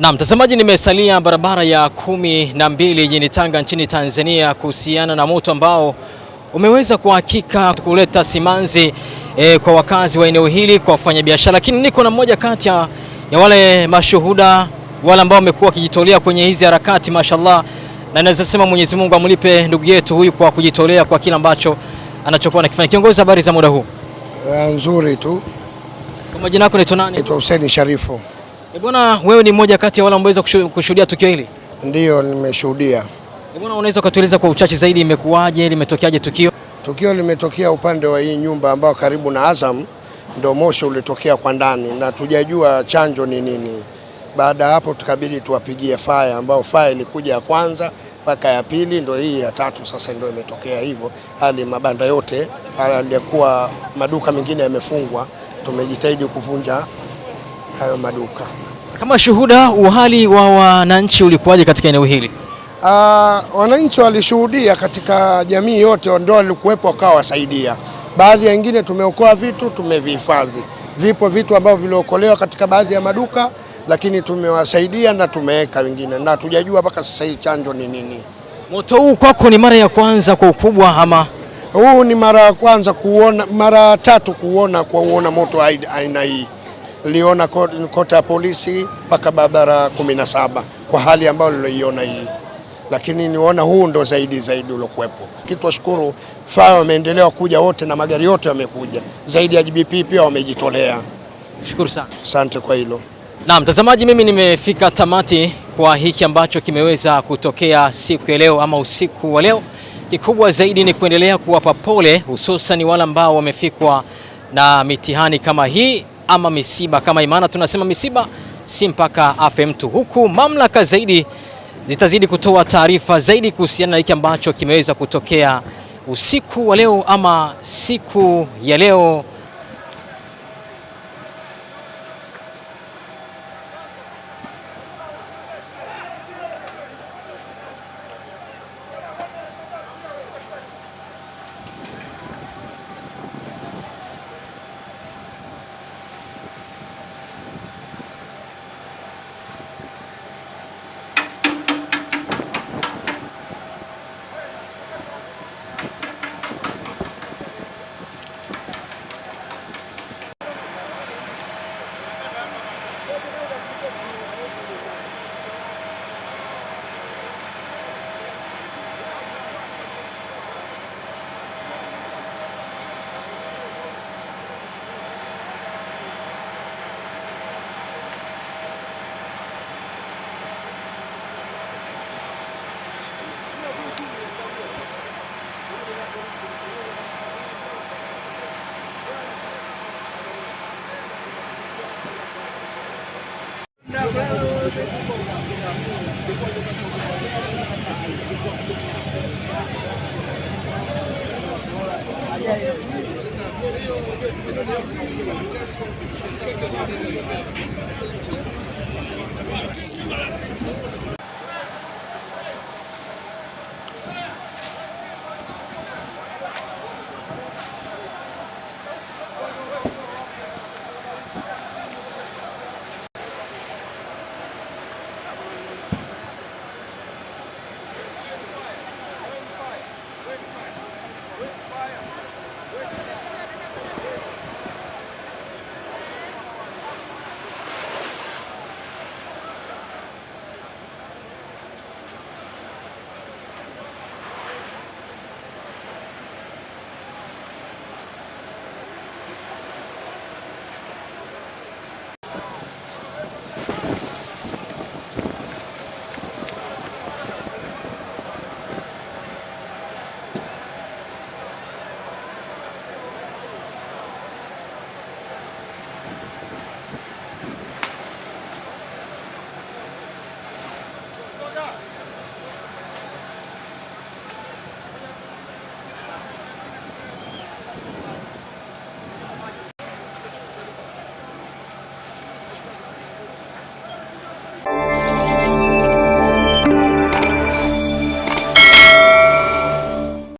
Na mtazamaji, nimesalia barabara ya 12 jijini Tanga nchini Tanzania kuhusiana na moto ambao umeweza kwa hakika kuleta simanzi kwa wakazi wa eneo hili, kwa wafanyabiashara, lakini niko na mmoja kati ya wale mashuhuda, wale ambao wamekuwa wakijitolea kwenye hizi harakati, mashallah, na naweza sema Mwenyezi Mungu amlipe ndugu yetu huyu kwa kujitolea kwa kila ambacho anachokuwa anakifanya. Kiongozi, habari za muda huu? Nzuri tu. Kwa majina yako unaitwa nani? Naitwa Hussein Sharifu. Bwana, wewe ni mmoja kati ya wale ambao wameweza kushuhudia tukio hili? Ndiyo, nimeshuhudia. Bwana, unaweza kutueleza kwa uchache zaidi imekuwaje, limetokeaje tukio? Tukio limetokea upande wa hii nyumba ambao karibu na Azam, ndio moshi ulitokea kwa ndani na tujajua chanjo ni nini. Baada hapo tukabidi tuwapigie fire, ambao fire ilikuja ya kwanza mpaka ya pili, ndio hii ya tatu sasa ndio imetokea hivyo. Hali mabanda yote yalikuwa, maduka mengine yamefungwa, tumejitahidi kuvunja hayo maduka. Kama shuhuda, uhali wa wananchi ulikuwaje katika eneo hili? Wananchi walishuhudia katika jamii yote, ndio walikuwepo wakawa wasaidia. Baadhi ya wengine tumeokoa vitu, tumevihifadhi. Vipo vitu ambavyo viliokolewa katika baadhi ya maduka, lakini tumewasaidia na tumeweka wengine, na tujajua mpaka sasa hii chanjo ni nini. Moto huu kwako ni mara ya kwanza kwa ukubwa ama? Huu ni mara ya kwanza kuona, mara tatu kuona moto aina hii. Niliona kota ya polisi mpaka barabara 17 kwa hali ambayo niliona hii, lakini niona huu ndo zaidi uliokuwepo. Kitu washukuru fire wameendelea kuja wote na magari yote wamekuja, zaidi ya GBP pia wamejitolea. Shukuru sana. Asante kwa hilo. Na mtazamaji, mimi nimefika tamati kwa hiki ambacho kimeweza kutokea siku ya leo ama usiku wa leo. Kikubwa zaidi ni kuendelea kuwapa pole, hususan wale ambao wamefikwa na mitihani kama hii ama misiba kama imana. Tunasema misiba si mpaka afe mtu, huku mamlaka zaidi zitazidi kutoa taarifa zaidi kuhusiana na hiki ambacho kimeweza kutokea usiku wa leo ama siku ya leo.